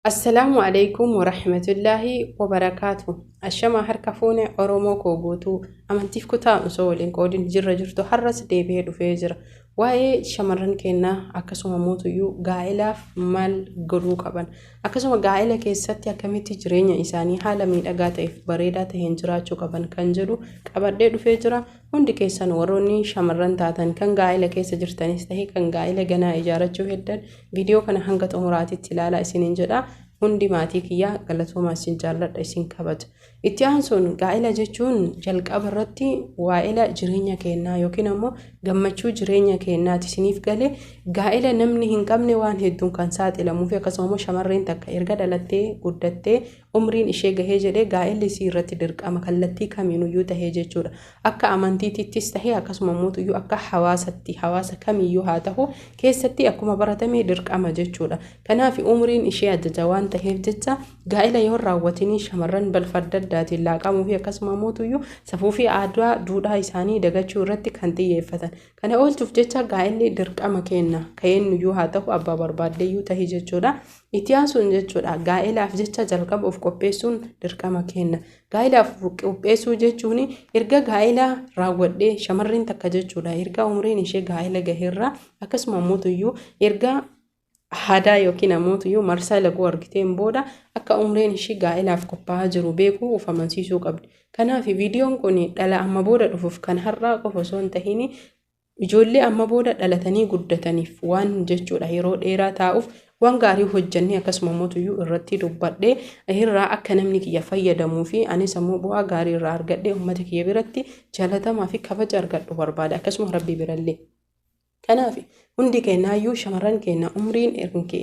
Assalamu alaikum wa rahmatullahi wa barakatuh. Ashama harka fuune Oromoo koo guutuu amantiif kutaa osoo waliin qoodin jirra jirtu har'as deebi'ee dhufee jira. Waa'ee shamarran keenyaa akkasuma mootuyyuu gaa'ilaaf maal godhuu qaban akkasuma gaa'ila keessatti akkamitti jireenya isaanii haala miidhagaa ta'eef bareedaa ta'een jiraachuu qaban kan jedhu qabadhee dhufee jira. Hundi keessan warroonni shamarran taatan kan gaa'ila keessa jirtanis ta'e kan gaa'ila ganaa ijaarachuu heddan viidiyoo kana hanga xumuraatitti ilaalaa isiniin jedha. Hundi maatii kiyyaa galatoomaa isin jaalladha isin kabaja. Itti aansuun gaa'ila jechuun jalqaba irratti waa'ila jireenya keenyaa yookiin ammoo gammachuu jireenya keenyaati isiniif galee gaa'ila namni hin qabne waan hedduun kan saaxilamuu fi akkasumas shamarreen takka erga dhalattee guddattee umriin ishee gahee jedhee gaa'illi isii irratti dirqama kallattii kamiinuyyuu tahee jechuudha. Akka amantiittis tahee akkasuma mootuyyuu akka hawaasa kamiiyyuu haa ta'u keessatti akkuma baratamee dirqama jechuudha. Kanaaf umriin ishee ajaja waan ta'eef jecha gaa'ila yoo raawwatanii shamarran balfadda addaatiin laaqamuu fi akkasuma mootuyyuu safuu fi aadaa duudhaa isaanii dagachuu irratti kan xiyyeeffatan. Kana oolchuuf jecha gaa'illi dirqama kenna ka'eennuyyuu haa ta'u abbaa barbaaddeeyyuu tahee jechuudha. Itti aansuun jechuudha gaa'ilaaf jecha jalqaba of qopheessuun dirqama kenna. Gaa'ilaaf qopheessuu jechuun erga gaa'ila raawwadhee shamarreen takka jechuudha erga umriin ishee gaa'ila gaheerraa akkasuma mootuyyuu erga aadaa yookiin ammoo marsaa laguu argiteen booda akka umriin ishee gaa'ilaaf qophaa'aa jiru beekuu of amansiisuu qabdi. Kanaaf viidiyoon kun dhala amma booda dhufuuf kan har'aa qofa osoo hin tahiin ijoollee amma booda dhalatanii guddataniif waan jechuudha yeroo dheeraa taa'uuf waan gaarii hojjannee akkasuma mootuyyuu irratti dubbadhee irraa akka namni kiyya fayyadamuu fi anis ammoo bu'aa gaarii irraa argadhee uummata kiyya biratti jaalatamaa fi kabaja argadhu barbaada akkasuma rabbii birallee. Kanaaf hundi keenyaayyuu shamarran keenya umriin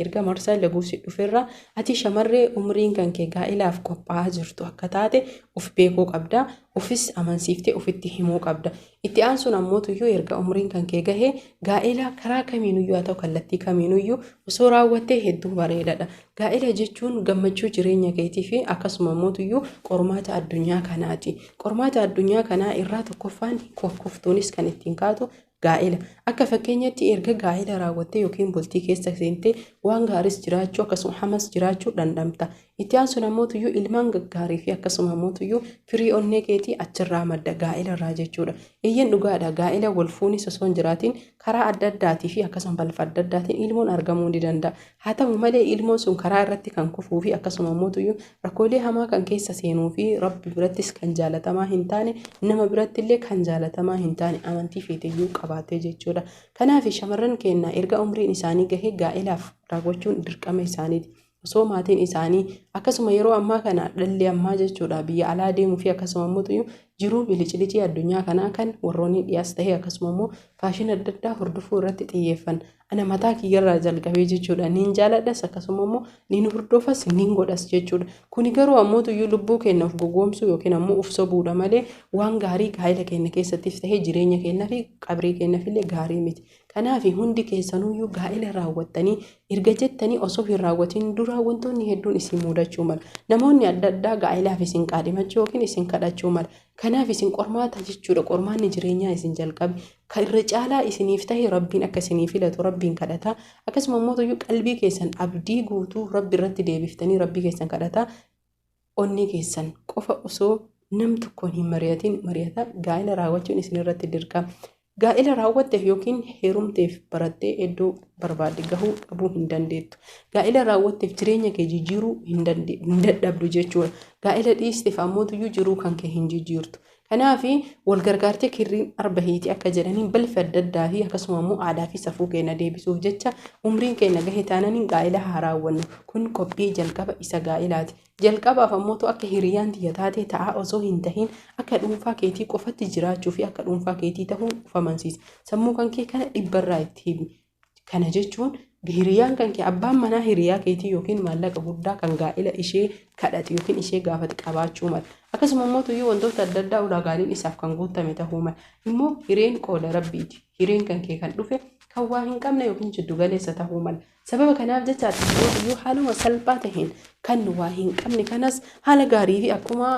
erga marsaa laguusi dhufeerra ati shamarree umriin kan kee gaa'ilaaf qophaa'aa jirtu akka taate of beekuu qabda. Ofis amansiiftee ofitti himuu qabda. Itti aansuun ammootuyyuu erga umriin kan kee gahee gaa'ila karaa kamiinuyyuu haa ta'u kallattii kamiinuyyuu osoo raawwattee hedduu bareedaadha. Gaa'ila jechuun gammachuu jireenya keetii fi akkasuma ammootuyyuu qormaata addunyaa kanaati. Qormaata addunyaa kanaa irraa tokkoffaan kuftuunis kan ittiin kaatu gaa'ila. Akka fakkeenyatti erga gaa'ila raawwattee yookiin bultii keessa seentee waan gaaris jiraachuu akkasuma hamas jiraachuu dandamta. Itti aansuun ammootuyyuu ilmaan gaggaarii fi akkasuma ammootuyyuu firii onnee keetii achirraa madda gaa'ila irraa jechuudha. Iyyan dhugaadha gaa'ila wal fuunis osoo hin jiraatiin karaa adda addaatii fi akkasuma balfa adda addaatiin ilmoon argamuu ni danda'a. Haa ta'u malee ilmoon sun karaa irratti kan kufuu fi akkasuma ammootuyyuu rakkoolee hamaa kan keessa seenuu fi rabbi birattis kan jaalatamaa hin taane nama birattillee kan jaalatamaa hin taane amantii feeteyyuu qabaatee jechuudha. Kanaaf shamarran keenya erga umriin isaanii gahee gaa'ilaaf raawwachuun dirqama isaaniiti. Osoo maatiin isaanii akkasuma yeroo ammaa kana dhalli ammaa jechuudha biyya alaa deemuu fi akkasuma ammootuyyuu jiruu bilicilitii addunyaa kanaa kan warroonni dhiyaas ta'e akkasuma immoo faashin adda addaa hordofuu irratti xiyyeeffan. Ana mataa kiyyarraa jalqabee jechuudha nin jaaladhas akkasuma immoo nin hordofas nin godhas jechuudha. Kuni garuu ammootuyyuu lubbuu keenya of gowwoomsuu yookiin ammoo of sobuudha malee waan gaarii gaa'ila keenya keessattis ta'e jireenya keenya fi qabrii keenyaaf illee gaarii miti. Kanaaf hundi keessanuyyuu gaa'ila raawwattanii erga jettanii osoo hin raawwatiin dura wantoonni hedduun isin mudachuu mala. Namoonni adda addaa gaa'ilaaf isin qaadhimachuu yookiin isin kadhachuu mala. Kanaaf isin qormaata jechuudha qormaanni jireenyaa isin jalqabe kan irra caalaa isiniif ta'e rabbiin akka isiniif filatu rabbiin kadhata akkasuma ammootuyyuu qalbii keessan abdii guutuu rabbi irratti deebiftanii rabbii keessan kadhata onni keessan qofa osoo nam tokkoon hin mari'ata gaa'ila raawwachuun isin irratti dirqama. Gaa'ila raawwatteef yookiin heerumteef barattee iddoo barbaadde gahuu dhabuu hin dandeettu. Gaa'ila raawwatteef jireenya kee jijjiiruu hin dadhabdu jechuudha. Gaa'ila dhiisteef ammootuyyuu jiruu kan kee hin jijjiirtu. Kanaaf wal gargaartee kirriin arba hiiti akka jedhaniin balfa adda addaa fi akkasuma immoo aadaa fi safuu keenya deebisuuf jecha umriin keenya gahee taananiin gaa'ila haa raawwannu. Kun qophii jalqaba isa gaa'ilaati. Jalqabaaf ammootu akka hiriyaan tiyya taatee ta'aa osoo hin tahiin akka dhuunfaa keetii qofatti jiraachuu fi akka dhuunfaa keetii ta'uun of amansiisa. Sammuu kan kee kana dhibbarraa itti himi. Kana jechuun hiriyaan kan kee abbaan manaa hiriyaa keetii yookiin maallaqa guddaa kan gaa'ila ishee kadhate yookiin ishee gaafate qabaachuu mala. Akkasuma ammootuyyuu wantoota adda addaa ulaagaaleen isaaf kan guutame ta'uu mala. Immoo hireen qooda rabbiiti. Hireen kan kee kan dhufe kan waa hin qabne yookiin jiddu galeessa ta'uu mala. sababa kanaaf jecha ati haaluma salphaa taheen kan waa hin qabne kanas haala gaarii fi akkuma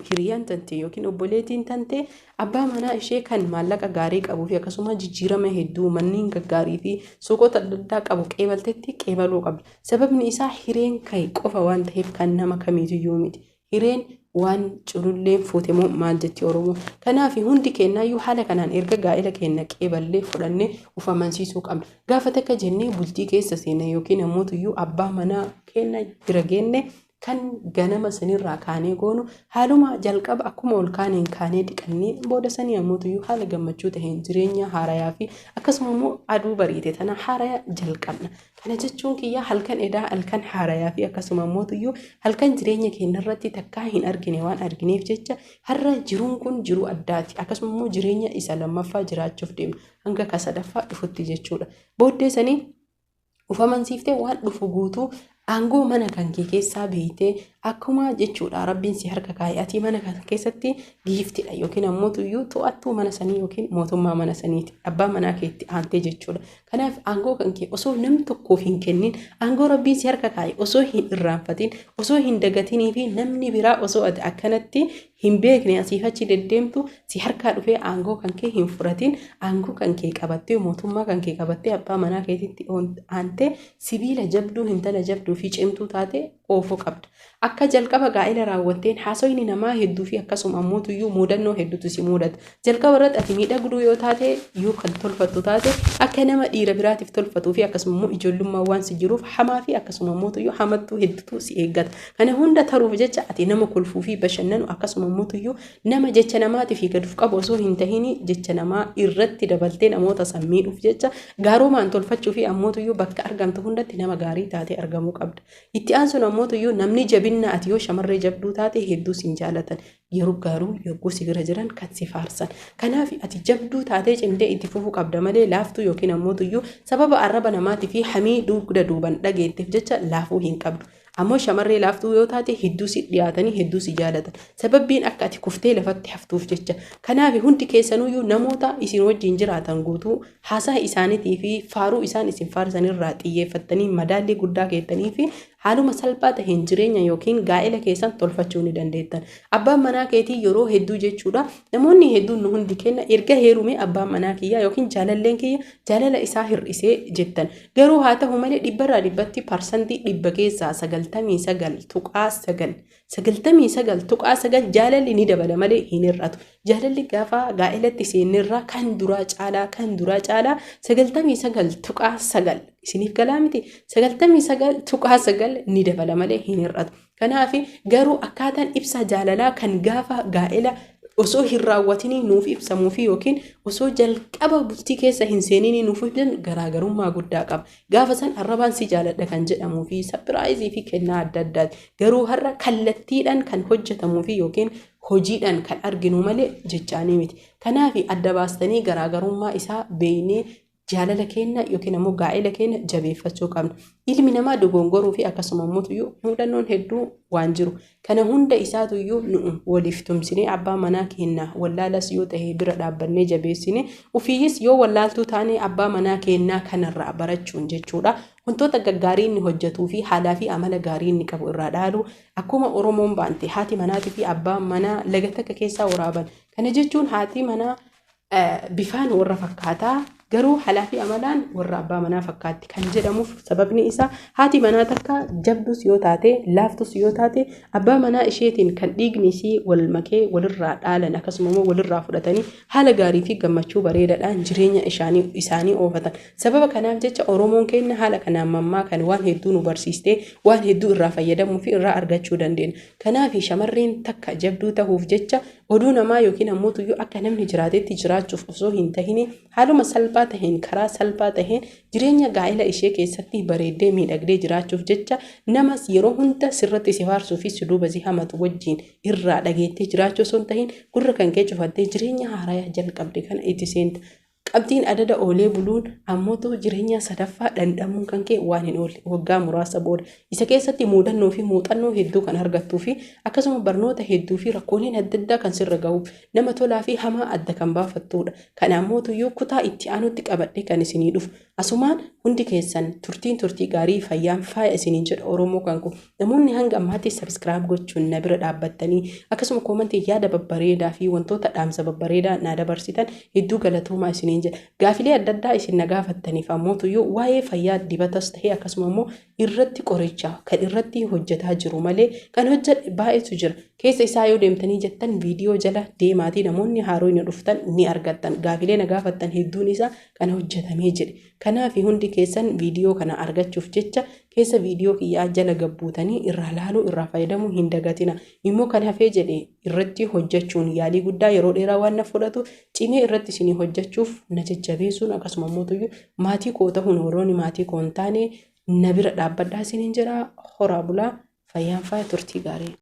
hiriyaan tante yookiin obboleettiin tante abbaa manaa ishee kan maallaqa gaarii qabuu fi akkasuma jijjiirama hedduu manneen gaggaarii fi suuqota adda addaa qabu qeebaltetti qeebaluu qabdi. Sababni isaa hireen ka'e qofa waan ta'eef kan nama kamiiyyuu miti. Hireen waan cululleen fuutemoo maal jetti Oromoo. Kanaaf hundi keenyayyuu haala kanaan erga gaa'ela keenya qeeballee fudhannee uf amansiisuu qabna. Gaafa takka jennee bultii keessa seenne yookiin ammoo abbaa manaa keenya bira geenne kan ganama sanirraa kaanee goonu haaluma jalqaba akkuma ol kaaneen kaanee dhiqannee booda sanii ammoo haala gammachuu taheen jireenya haarayaa fi akkasuma immoo aduu bariite tana haarayaa jalqabna. Kana jechuun kiyyaa halkan edaa halkan haarayaa fi akkasuma ammoo halkan jireenya keenya irratti takkaa hin argine waan argineef jecha har'a jiruun kun jiruu addaati. Akkasuma immoo jireenya isa lammaffaa jiraachuuf deemna hanga ka sadaffaa dhufutti jechuudha. Booddee sanii uf amansiiftee waan dhufu guutuu aangoo mana kan kee keessaa beeytee akkuma jechuudha rabbiin si harka kaa'e ati mana kan keessatti giiftidha yookiin ammoo to'attuu mana sanii yookiin mootummaa mana saniiti abbaa manaa keetti aantee jechuudha. Kanaaf aangoo kan kee osoo nam tokkoof hin kennin aangoo rabbiin si harka kaa'e osoo hin irraanfatin osoo hin dagatinii fi namni biraa osoo ati akkanatti hin beekne asiif achi deddeemtu si harkaa dhufee aangoo kan kee hin fudhatin aangoo kan kee qabattee mootummaa kan kee qabattee abbaa manaa keetitti aantee sibiila jabduu intala jabduu fi cimtuu taate oofuu qabda. Akka jalqaba gaa'ela raawwatteen haasawni namaa hedduu fi akkasuma ammoo muudannoo hedduutu si mudata. Jalqaba irratti ati miidhagduu yoo taate yoo kan tolfattu taate akka nama dhiira biraatiif tolfatuu fi akkasuma immoo ijoollummaa waan si jiruuf hamaa fi akkasuma ammoo hamattuu hedduutu si eeggata. Kana hunda taruuf jecha ati nama kolfuu fi bashannanu akkasuma ammoo nama jecha namaatiif gaduuf qabu osoo hin tahin jecha namaa irratti dabaltee namoota sammiidhuuf jecha gaarumaan tolfachuu fi ammoo bakka argamtu hundatti nama gaarii taate argamuu qabda. Itti aansuun ammoo namni jabinna ati yoo shamarree jabduu taate hedduu sin jaalatan yeroo gaaruu yogguu si bira jiran kan si faarsan. Kanaaf ati jabduu taatee cimtee itti fufuu qabda malee laaftuu yookiin ammoo sababa arraba namaatii fi hamii dugda duuban dhageetteef jecha laafuu hin qabdu. Ammoo shamarree laaftuu yoo taate hedduu si dhiyaatanii hedduu si jaalatan. Sababbiin akka ati kuftee lafatti haftuuf jecha. Kanaaf hundi keessanuyyuu namoota isin wajjin jiraatan guutuu haasaa isaaniitii fi faaruu isaan isin faarsanirraa xiyyeeffattanii madaallii guddaa keettanii fi haaluma salphaa taheen jireenya yookiin gaa'ela keessan tolfachuu ni dandeettan. Abbaan manaa keetii yeroo hedduu jechuudha. Namoonni hedduun nu hundi kenna erga heerumee abbaan manaa kiyyaa yookiin jaalalleen kiyya jaalala isaa hir'isee jettan. Garuu haa ta'u malee dhibbarraa dhibbatti parsantii dhibba keessaa 99.9 jaalalli ni dabala malee hin hir'atu. Jaalalli gaafa gaa'elatti seenirraa kan duraa caalaa 99.9 isiniif galaa miti 99.9 ni dabala malee hin hir'atu. Kanaaf garuu akkaataan ibsa jaalalaa kan gaafa gaa'ela osoo hin raawwatinii nuuf ibsamuu fi yookiin osoo jalqaba bultii keessa hin seeninii nuuf ibsan garaagarummaa guddaa qaba. Gaafa san arrabaan si jaaladha kan jedhamuu fi sapiraayizii fi kennaa adda addaati. Garuu har'a kallattiidhaan kan hojjetamuu fi yookiin hojiidhaan kan arginu malee jechaanii miti. Kanaaf adda baastanii garaagarummaa isaa beeynee jaalala keenya yookiin ammoo gaa'ela keenya jabeeffachuu qabna. Ilmi namaa dogongoruu fi akkasuma ammoo muudannoon hedduu waan jiru. Kana hunda isaatuyyuu nu waliif tumsinee abbaa manaa keenya wallaalas yoo ta'e bira dhaabbannee jabeessine ofiis yoo wallaaltuu taane abbaa manaa keenyaa kanarraa barachuun jechuudha. Wantoota gaggaarii inni hojjetuu fi haalaa fi amala gaarii inni qabu irraa dhaalu akkuma Oromoon baante haati manaatii fi abbaan manaa laga takka keessaa waraaban. Kana jechuun haati manaa bifaan warra fakkaataa garuu haalaa fi amalaan warra abbaa manaa fakkaatti kan jedhamuuf sababni isaa haati manaa takka jabdus yoo taate laaftus yoo taate abbaa manaa isheetiin kan dhiigni isii wal makee walirraa dhaalan akkasuma immoo walirraa fudhatanii haala gaarii fi gammachuu bareedaadhaan jireenya isaanii oofatan. Sababa kanaaf jecha Oromoon keenya haala kanaan mammaa kan waan hedduu nu barsiistee waan hedduu irraa fayyadamuu fi irraa argachuu dandeenya. Kanaaf shamarreen takka jabduu ta'uuf jecha oduu namaa yookiin ammoo akka namni jiraatetti jiraachuuf osoo hin tahin haaluma salphaa taheen karaa salphaa taheen jireenya gaa'ela ishee keessatti bareeddee miidhagdee jiraachuuf jecha namas yeroo hunda sirratti si faarsuu fi si duuba si hamatu wajjin irraa dhageettee jiraachuu osoo hin tahin gurra kan kee cufattee jireenya haaraa jalqabde kana itti seenta. qabdiin adada oolee buluun ammoo jireenya sadaffaa dhandhamuun kan kee waan hin oolle waggaa muraasa booda isa keessatti muudannoo fi muuxannoo hedduu kan argattuu fi akkasuma barnoota hedduu fi rakkooleen adda addaa kan sirra ga'uuf nama tolaa fi hamaa adda kan baafattudha. Kana ammoo tuyyuu kutaa itti aanutti qabadhe kan isinii dhufu asumaan hundi keessan turtii gaarii fayyaan faaya isiniin jedha Oromoo kan ku namoonni hanga ammaatti subscribe gochuun na bira dhaabbattanii akkasuma koomentii yaada babbareedaa fi wantoota dhaamsa babbareedaa na dabarsitan hedduu galatoomaa isiniin jedha. Gaafilee adda addaa isin na gaafattaniif ammoo tuyyuu waa'ee fayyaa dibatas ta'ee akkasuma immoo irratti qorichaa kan irratti hojjetaa jiru malee kan hojjedhe baay'eetu jira. Keessa isaa yoo deemtanii jettan viidiyoo jala deemaatii namoonni haaroo inni dhuftan ni argattan. Gaafilee na gaafattan hedduun isaa kan hojjetamee jedhe. Kanaaf hundi keessan viidiyoo kana argachuuf jecha keessa viidiyoo kiyyaa jala gabbuutanii irraa laaluu irraa fayyadamuu hin dagatina. Immoo kan hafee jedhe irratti hojjechuun yaalii guddaa yeroo dheeraa waan na fudhatu cimee irratti isinii hojjechuuf na jajjabeessuun akkasuma mootuyyuu maatii koo ta'uun warroonni maatii koo hin taane na bira dhaabbadhaa isiniin jedha. Horaa bulaa fayyaan faaya turtii gaarii.